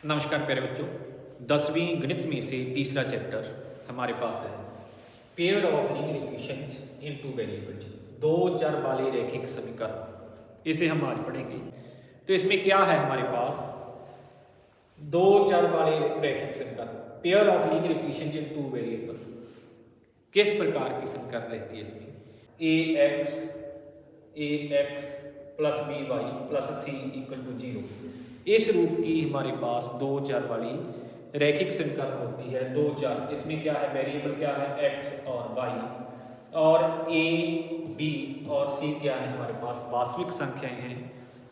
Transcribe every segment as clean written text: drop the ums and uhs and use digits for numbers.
नमस्कार प्यारे बच्चों, 10वीं गणित में से तीसरा चैप्टर हमारे पास है pair of linear equations in two variables, दो चर वाले रैखिक समीकरण। इसे हम आज पढ़ेंगे। तो इसमें क्या है हमारे पास, दो चर वाले रैखिक समीकरण, pair of linear equations in two variable. किस प्रकार की समीकरण रहती है इसमें? ax plus B Y plus C equal to 0। इस रूप की हमारे पास दो चर वाली रैखिक समीकरण होती है। दो चर, इसमें क्या है, वेरिएबल क्या है, x और y, और a b और c क्या है हमारे पास, वास्तविक संख्याएं हैं,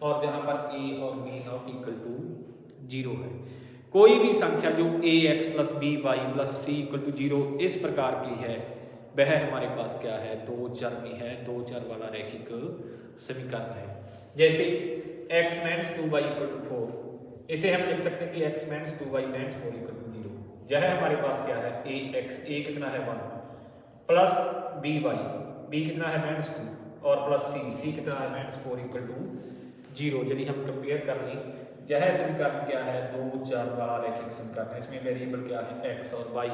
और जहां पर a और b नॉट इक्वल टू 0 है। कोई भी संख्या जो ax plus B Y plus C equal to 0 इस प्रकार की है, वह हमारे पास क्या है, दो चर में है, दो चर वाला रैखिक समीकरण है। जैसे x minus 2y equal to 4, इसे हम लिख सकते हैं कि x minus 2y minus 4 equal to 0। यह हमारे पास क्या है, ax, a कितना है 1, प्लस by, b कितना है माइनस 2, और प्लस c कितना है माइनस 4 इक्वल टू 0। यदि हम कंपेयर कर लें, यह समीकरण क्या है, दो चर वाला रैखिक समीकरण है। इसमें वेरिएबल क्या है, x और y,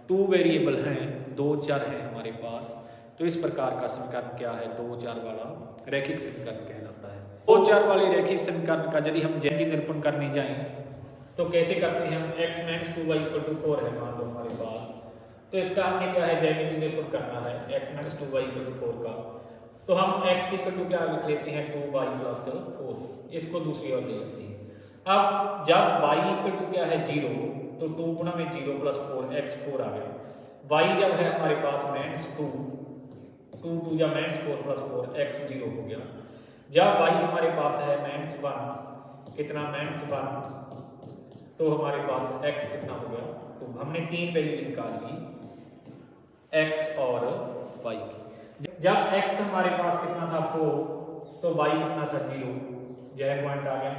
टू वेरिएबल हैं, दो चर हैं हमारे पास। तो इस प्रकार का समीकरण क्या है, दो चर वाला रैखिक समीकरण कहलाता है। दो चर वाले रैखिक समीकरण का यदि हम ज्यामितीय निरूपण करने जाएं तो कैसे करते हैं हम, x minus 2y equal to 4 है मान लो हमारे पास, तो इसका हमने क्या है, ज्यामितीय निरूपण करना है x minus 2y equal to 4 का। तो हम x इक्वल टू क्या लिख लेते हैं, 2y प्लस 4, इसको दूसरी ओर ले लेते हैं। अब जब y इक्वल टू क्या है 0, तो 2 गुना में 0 प्लस 4, x 4 आ गया। y जब है हमारे पास माइनस 2 या माइनस 4 प्लस 4, x 0 हो गया। जब y हमारे पास है माइनस 1, कितना माइनस 1, तो हमारे पास x कितना हो गया, तो हमने तीन वैल्यू निकाल ली x और y की। जब x हमारे पास कितना था 4, तो y कितना था 0, यह पॉइंट आ गया।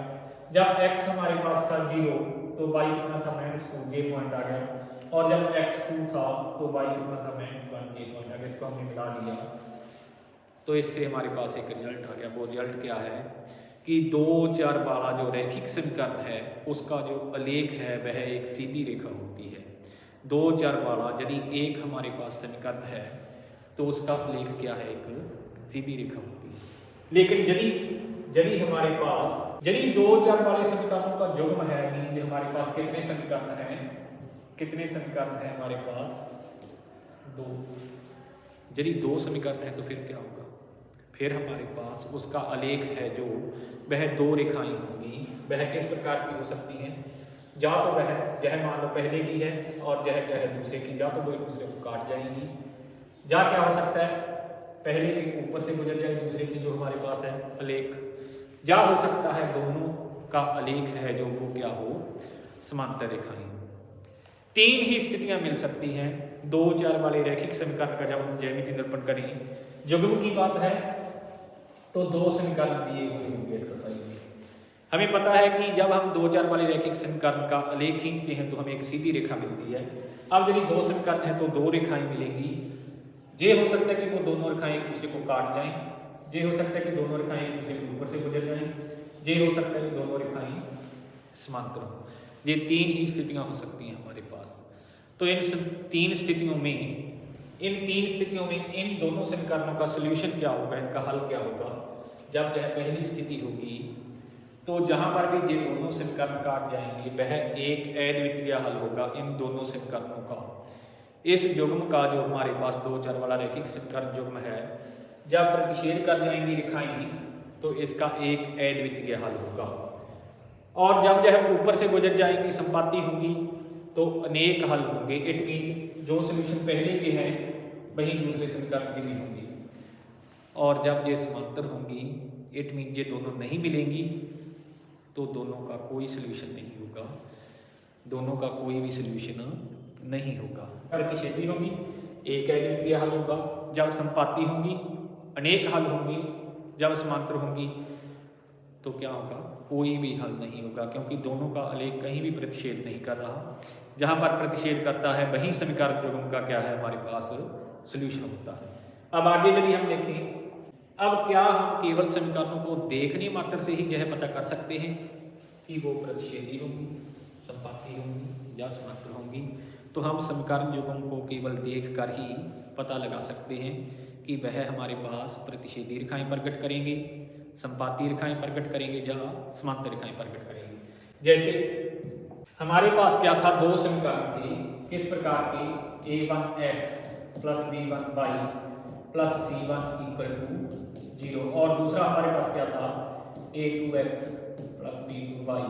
जब x हमारे पास था 0, तो y कितना था माइनस 2, ये पॉइंट आ गया। और जब x 2 था, तो y कितना था माइनस 1, ये पॉइंट आ गया। इसको हमने मिला लिया, तो इससे हमारे पास एक रिजल्ट आ गया। वो रिजल्ट क्या है कि दो चर वाला जो रैखिक समीकरण है उसका जो आलेख है वह एक सीधी रेखा होती है। दो चर वाला यदि एक हमारे पास समीकरण है तो उसका आलेख क्या है, एक सीधी रेखा होती है। लेकिन यदि हमारे पास यदि दो चर वाले समीकरणों का युग्म है, यानी हमारे पास कितने समीकरण हैं, कितने समीकरण हैं हमारे पास, दो। यदि दो समीकरण है तो फिर क्या होगा, फिर हमारे पास उसका आलेख है जो वह दो रेखाएं होंगी। वह किस प्रकार की हो सकती हैं, या तो वह यह मान लो पहले की है और यह क्या है दूसरे की, या तो वो एक दूसरे को काट जाएंगी, या क्या हो सकता है पहले के ऊपर से गुजर जाए दूसरे की जो हमारे पास है आलेख, या हो सकता है दोनों का आलेख है जो वो क्या हो, समांतर रेखाएं। तीन ही स्थितियां मिल सकती हैं दो चर वाले रैखिक समीकरण का जब हम ज्यामितीय निरूपण करें। युग्म की बात है तो दो समीकरण दिए हुए होंगे एक्सरसाइज में। हमें पता है कि जब हम दो चर वाले रैखिक समीकरण का आलेख खींचते हैं तो हमें एक सीधी रेखा मिलती है। अब यदि दो समीकरण है तो दो रेखाएं मिलेंगी। ये हो सकता है कि वो दोनों रेखाएं एक दूसरे को काट जाएं, ये हो सकता है कि दोनों रेखाएं एक दूसरे के ऊपर से गुजर जाएं, ये हो सकता है कि दोनों रेखाएं समांतर हों। ये तीन ही स्थितियां हो सकती हैं हमारे पास। तो इन तीन स्थितियों में इन दोनों समीकरणों का सॉल्यूशन क्या होगा, इनका हल क्या होगा। जब यह पहली स्थिति होगी तो जहां पर भी ये दोनों समीकरण काट जाएंगे वह एक अद्वितीय हल होगा इन दोनों समीकरणों का। इस युग्म का जो हमारे पास दो चर वाला रैखिक समीकरण युग्म है, जब प्रतिच्छेद कर जाएंगी रेखाएं तो इसका एक अद्वितीय हल होगा। और जब यह ऊपर से गुजर जाएंगी, संपाती होंगी, तो अनेक हल होंगे। इट मीन जो सॉल्यूशन पहले के हैं वही दूसरे समीकरण के भी होंगे। और जब ये समांतर होंगी, इट मीन ये दोनों नहीं मिलेंगी, तो दोनों का कोई सॉल्यूशन नहीं होगा, दोनों का कोई भी सॉल्यूशन नहीं होगा। प्रतिच्छेदी होंगी, एक अद्वितीय हल होगा। जब संपाती होंगी, अनेक हल होंगी। जब समांतर होंगी तो क्या होगा, कोई भी हल नहीं होगा, क्योंकि दोनों का आलेख कहीं भी प्रतिच्छेद नहीं कर रहा। जहां पर प्रतिच्छेद करता है वहीं समीकरण युग्म का क्या है हमारे पास सॉल्यूशन होता है। अब आगे यदि हम देखें, अब क्या हम केवल समीकरणों को देखने मात्र से ही यह पता कर सकते हैं कि वो प्रतिच्छेदी होंगी, संपाती होंगी या समांतर होंगी। तो हम समीकरण युग्म को केवल देखकर ही पता लगा सकते हैं कि वह हमारे पास प्रतिच्छेदी रेखाएं प्रकट करेंगे, संपाती रेखाएं प्रकट करेंगे या समांतर रेखाएं प्रकट करेंगे। जैसे हमारे पास क्या था, दो समीकरण थे किस प्रकार के, a1x plus b1y plus c1 equal to 0, और दूसरा हमारे पास क्या था, a2x plus b2y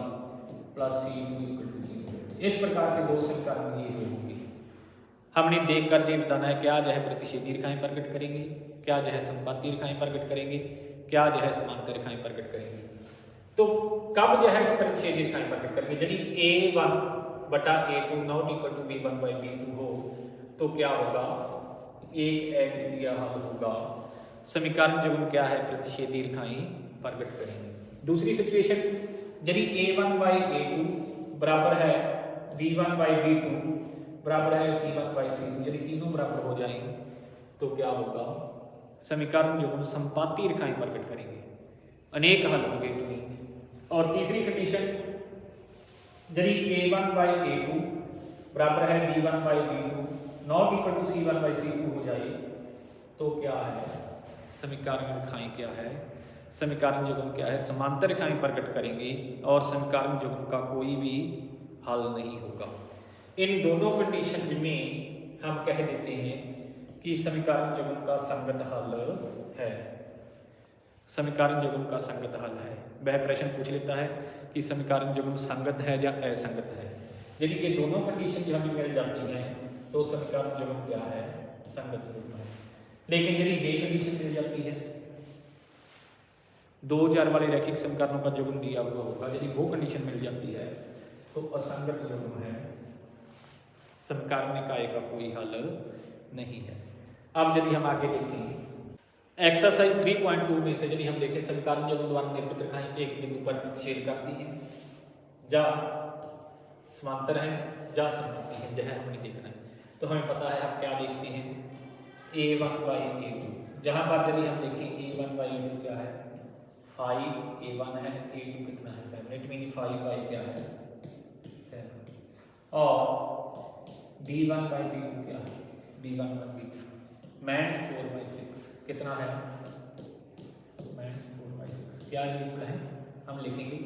plus c2 equal to 0। इस प्रकार के दो समीकरण दिए हुए होंगे। हमने देखकर ये बताना है क्या जो है प्रतिच्छेदी रेखाएं प्रकट करेंगे, क्या जो है संपाती रेखाएं प्रकट करेंगे, क्या जो है समांतर रेखाएं प्रकट करेंगे। तो कब जो है प्रतिच्छेदी रेखाएं प्रकट करेंगे, यदि a1 बटा a2 not equal to b1 by b2 हो तो क्या होगा, एक अद्वितीय हल होगा। समीकरण युग्म क्या है, प्रतिच्छेदी रेखाएं प्रकट करेंगे। दूसरी सिचुएशन, यदि a1 बाई a2 बराबर है b1 बाई b2 बराबर है c1 बाई c2, यदि तीनों बराबर हो जाएंगे तो क्या होगा, समीकरण युग्म संपाती रेखाएं प्रकट करेंगे, अनेक हल होंगे इनके। और तीसरी कंडीशन, यदि a1 बाई a2 बराबर है b1 by b2 not equal to c1 by c2 हो जाए तो क्या है, समीकरण रेखाएं क्या है, समीकरण युग्म क्या है, समांतर रेखाएं प्रकट करेंगे और समीकरण युग्म का कोई भी हल नहीं होगा। इन दोनों कंडीशन में हम कह देते हैं कि समीकरण युग्म का संगत हल है, समीकरण युग्म का संगत हल है। वह प्रश्न पूछ लेता है कि समीकरण युग्म संगत है या असंगत है। यदि ये दोनों कंडीशन जो हमें मिल जाती हैं तो समीकरण युग्म क्या है, संगत युग्म है। लेकिन यदि ये कंडीशन मिल जाती है, दो चर वाले रैखिक समीकरणों का युग्म दिया हुआ होगा, यदि वो कंडीशन मिल जाती है तो असंगत युग्म है, समीकरण निकाय का कोई हल नहीं है। अब यदि हम आगे देखें एक्सरसाइज 3.2 में से यदि हम देखें समीकरण युग्म द्वारा निर्मित रेखाएं एक बिंदु पर प्रतिच्छेद करती हैं या समांतर है या संपाती है, यह हमने देखना है। तो हमें पता है हम क्या देखते हैं, a1 बाई a2, जहां पर यदि हम देखें a1 बाई a2 क्या है, 5 a1 है, a2 कितना है 7, इट मीन 5 बाई क्या है 7, और b1 बाई b2 क्या है, b1 by b2 minus 4 by 6 कितना है, माइनस 4 बाई 6 क्या इक्वल है, हम लिखेंगे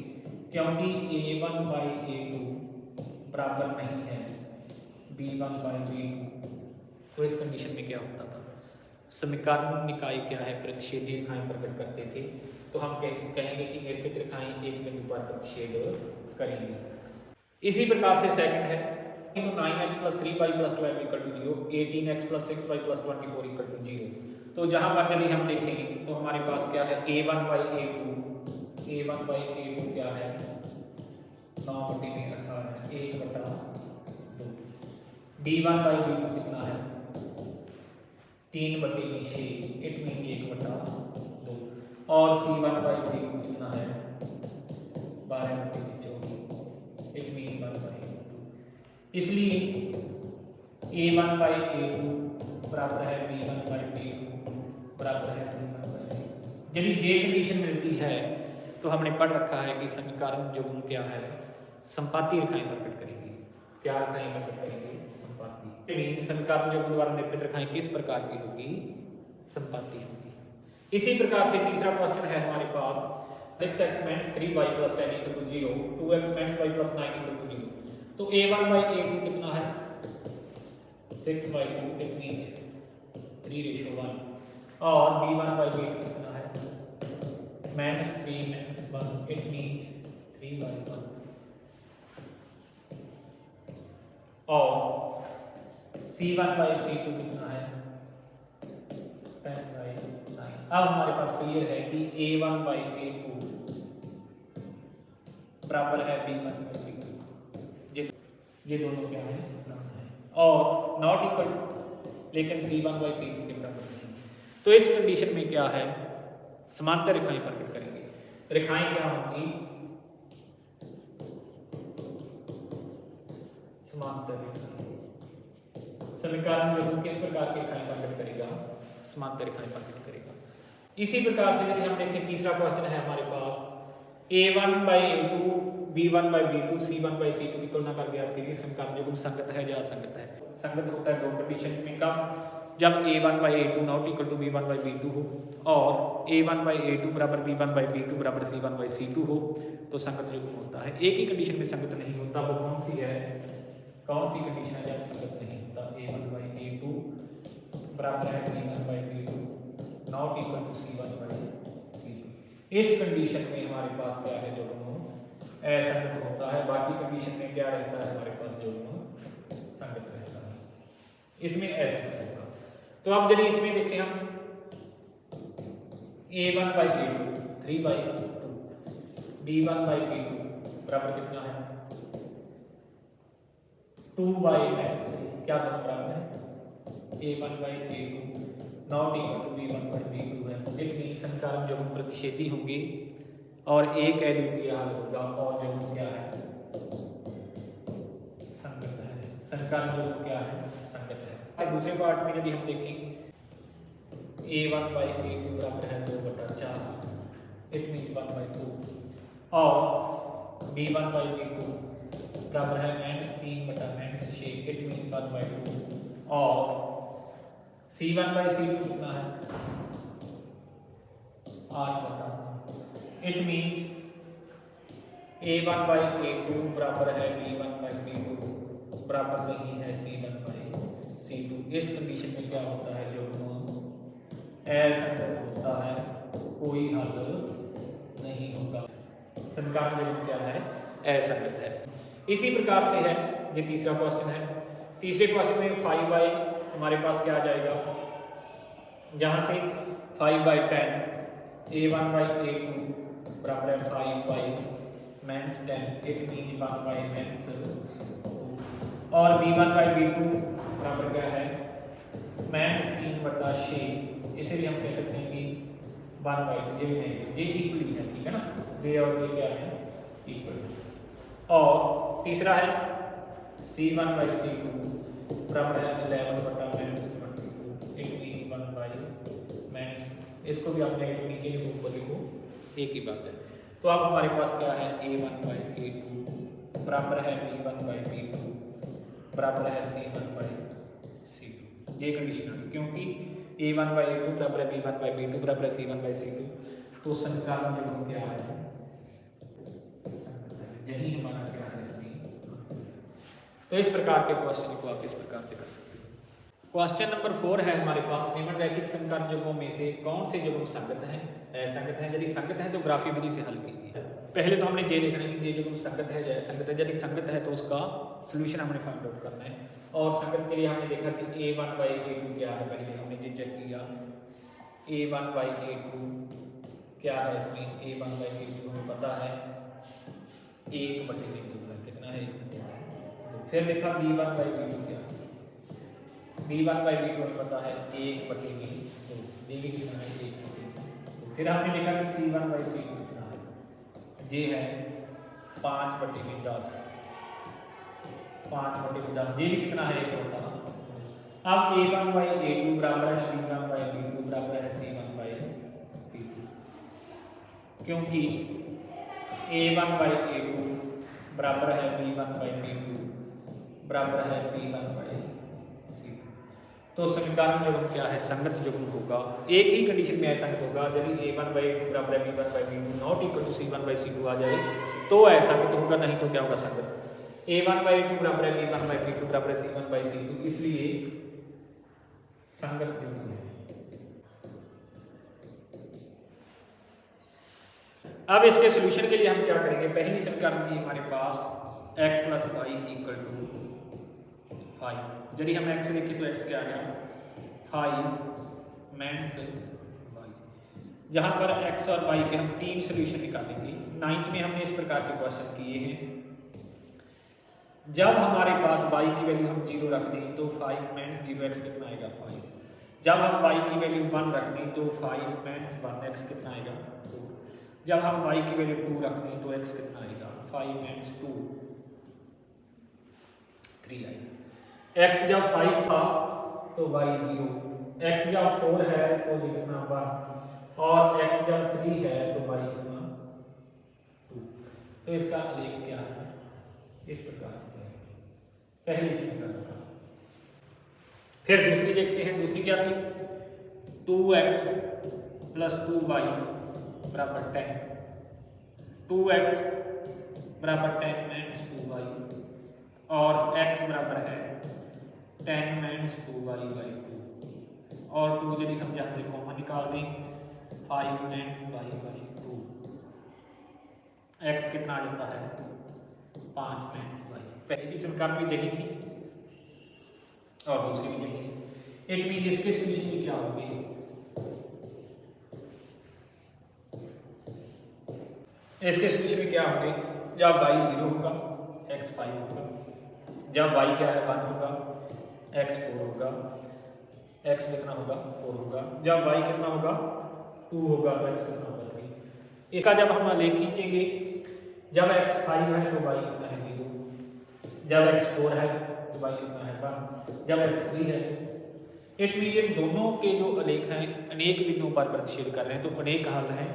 क्योंकि a1 बाई a2 बराबर नहीं है b1 बाई b2, तो इस कंडीशन में क्या होता था, समीकरण निकाय क्या है, प्रतिच्छेदी रेखाएं प्रकट करते थे। तो हम कहेंगे कि निर्मित रेखाएं एक बिंदु पर प्रतिच्छेद करेंगे। इसी प्रकार से सेकंड है, तो 9x plus 3y plus 12 equal to 0, 18x plus 6y plus 24 equal to 0। तो जहां पर यदि हम देखेंगे तो हमारे पास क्या है, a1 by a2, a1 by a2 क्या है 9 बटे 18 1 बटा 2, b1 बाई b2 कितना है 3 बटे 6, इट मीन 1 बटा 2, और c1 बाई c2 कितना है 12 बटे 24, इट मीन 1 बाई 2। इसलिए a1 बाई a2 बराबर है b1 बाई b2 बराबर है c1 बाई c2। यदि ये कंडीशन मिलती है तो हमने पढ़ रखा है कि समीकरण युग्म क्या है, संपाती रेखाएं प्रकट करेंगी। क्या रेखाएं प्रकट करेंगे, संपाती। समीकरण युग्म द्वारा निर्मित रेखाएं किस प्रकार की होगी, संपाती होगी। इसी प्रकार से तीसरा क्वेश्चन है हमारे पास 6x minus 3y plus 10 equal to 0, 2x minus y plus 9 equal to 0। तो a1 बाई a2 कितना है 6 बाई 2, इट मीन्स 3:1, और b1 बाई b2 कितना है माइनस 3 माइनस 1, इट मीन्स 3/1, और c1 बाई c2 कितना है 10/9। अब हमारे पास क्लियर है कि a1 बाई a2 बराबर है b1 बाई b2, ये दोनों क्या है, और नॉट इक्वल, लेकिन c1 बाई c2 के बराबर नहीं। तो इस कंडीशन में क्या है, समांतर रेखाएं प्रकट करेंगे। रेखाएं क्या होंगी, समांतर रेखाएं। समीकरण युग्म किस प्रकार की रेखाएं प्रकट करेगा, समांतर रेखाएं प्रकट करेगा। इसी प्रकार से यदि हम देखें तीसरा क्वेश्चन है हमारे पास a1 by a2 B1/B2 C1/C2 की तुलना करके आप देखिए समकालीन युग्म संगत है या असंगत है। संगत होता है दो कंडीशन में कब, जब A1/A2 not equal to B1/B2 हो और A1/A2 बराबर B1/B2 बराबर C1/C2 हो तो संगत युग्म होता है। एक ही कंडीशन में संगत नहीं होता, वो कौन सी है, कौन सी कंडीशन है जब संगत नहीं होता, A1/A2 बराबर है B1/B2 not equal to C1/C2। इस कंडीशन में हमारे पास क्या है, युग्म असंगत होता है। बाकी कंडीशन में क्या रहता है हमारे पास, युग्म संगत रहता है, इसमें असंगत होगा। तो अब यदि इसमें देखें हम A1/A2 3/2 B1/B2 बराबर कितना है 2/x, क्या दोनों बराबर है A1/A2 not equal to B1/B2 है। लेकिन समकालीन युग्म प्रतिच्छेदी होंगे और एक अद्वितीय हल होगा और युग्म क्या है, संगत है। समकालीन युग्म क्या है, संगत है। दूसरे पार्ट में यदि हम देखें A1/A2 बराबर है 2/4 इट मीन 1/2 और B1/B2 बराबर है -3/6 इट मीन 1/2 और C1/C2 कितना है 8/9 इट मीन A1/A2 बराबर है B1/B2 बराबर नहीं है C1/C2। इस कंडीशन में क्या होता है, युग्म असंगत होता है, कोई हल नहीं होगा। समकालीन युग्म क्या है, असंगत है। इसी प्रकार से है, ये तीसरा क्वेश्चन है। तीसरे क्वेश्चन में 5/, हमारे पास क्या आ जाएगा, जहां से 5/10 A1/A2 बराबर है 5/-10 इट मीन 1/-2 और B1/B2 बराबर क्या है -3/6, इसे भी हम कह सकते हैं कि 1/2, ये भी नहीं, ये इक्वल है, ठीक है ना, ये और ये क्या है इक्वल। और तीसरा है C1/C2 बराबर है 11/-22 इट मीन 1/-, इसको भी आपने नीचे ऊपर लिखो, एक ही बात है। तो अब हमारे पास क्या है A1/A2 बराबर है B1/B2 बराबर है C1/C2। ये कंडीशन है क्योंकि A1/A2 बराबर है B1/B2 बराबर है C1/C2, तो समकालीन युग्म क्या है, यही हमारा क्या है इसमें। तो इस प्रकार के क्वेश्चन को आप इस प्रकार से कर सकते हो। क्वेश्चन नंबर 4 है हमारे पास, निम्न रैखिक समकालीन युग्मों में से कौन से युग्म संगत हैं, असंगत हैं। यदि संगत है तो ग्राफी विधि से हल कीजिए। पहले तो हमने ये देखना है कि ये युग्म संगत है या असंगत है। यदि संगत है तो उसका सॉल्यूशन हमने फाइंड आउट करना है। और संगत के लिए हमने देखा कि A1/A2 क्या है, पहले हमने ये चेक किया A1/A2 क्या है, इसमें A1/A2 हमें पता है 1/2 है, कितना है 1/2। फिर देखा B1/B2 क्या है, B1/B2 हमें पता है 1/2, देखिए कितना है 1/2। फिर हमने देखा कि C1/C2 कितना है, ये है 5/10, 5/10, ये भी कितना है 1/2। अब A1/A2 बराबर है C1/B2 बराबर है C1/C2, क्योंकि A1/A2 बराबर है B1/B2 बराबर है C1/C2। तो समकालीन युग्म क्या है, संगत युग्म होगा। एक ही कंडीशन में असंगत होगा, यदि A1/A2 बराबर है B1/B2 not equal to C1/C2 आ जाए तो असंगत होगा, नहीं तो क्या होगा संगत। A1/A2 बराबर है B1/B2 बराबर है C1/C2, इसलिए संगत युग्म है। अब इसके सॉल्यूशन के लिए हम क्या करेंगे, पहली समीकरण थी हमारे पास x + y = 5। यदि हम x देखें तो x क्या आ गया 5 - y, जहां पर x और y के हम 3 सॉल्यूशन निकालेंगे। 9th में हमने इस प्रकार के क्वेश्चन किए हैं। जब हमारे पास y की वैल्यू हम 0 रख दें तो 5 - 0x कितना आएगा 5। जब हम y की वैल्यू 1 रख दें तो 5 - 1x कितना आएगा 2। जब हम y की वैल्यू 2 रख दें तो x कितना आएगा 5 - 2 3 आएगा। x जब 5 था तो y 0, x जब 4 है तो ये कितना 1 और x जब 3 है तो y कितना 2। तो इसका आलेख क्या है, इस प्रकार से है पहली समीकरण का। फिर दूसरी देखते हैं, दूसरी क्या थी, 2x प्लस 2y बराबर 10, 2x बराबर 10 माइनस 2y और x बराबर है 10 माइनस 2y बाई 2 और 2 यदि हम यहाँ से कॉमन निकाल दें 5 माइनस y बाई 2, x कितना आ जाता है 5 माइनस y। पहली समीकरण भी यही थी और दूसरी भी यही। इट मीन इसके सॉल्यूशन में क्या होगी, इसके सॉल्यूशन में क्या होंगे, जब y 0 होगा x 5 होगा, जब y क्या है 1 होगा x 4 होगा, x कितना होगा 4 होगा, जब y कितना होगा 2 होगा तो x कितना होगा 3। इसका जब हम आलेख खींचेंगे, जब x 5 है तो y कितना है 0, जब x 4 है तो y कितना है 1, जब x 3 है। इट मीन इन दोनों के जो आलेख हैं अनेक बिंदुओं पर प्रतिच्छेद कर रहे हैं, तो अनेक हल है।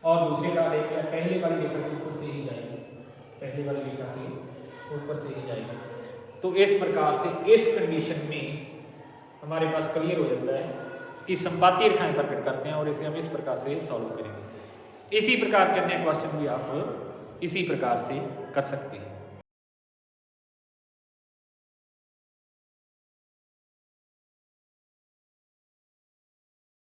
और दूसरे का आलेख क्या, पहले वाली रेखा के ऊपर से ही जाएगी, पहले वाली रेखा के ऊपर से ही जाएगी। तो इस प्रकार से इस कंडीशन में हमारे पास क्लियर हो जाता है कि संपाती रेखाएं प्रकट करते हैं और इसे हम इस प्रकार से सॉल्व करेंगे। इसी प्रकार के अन्य क्वेश्चन भी आप इसी प्रकार से कर सकते हैं।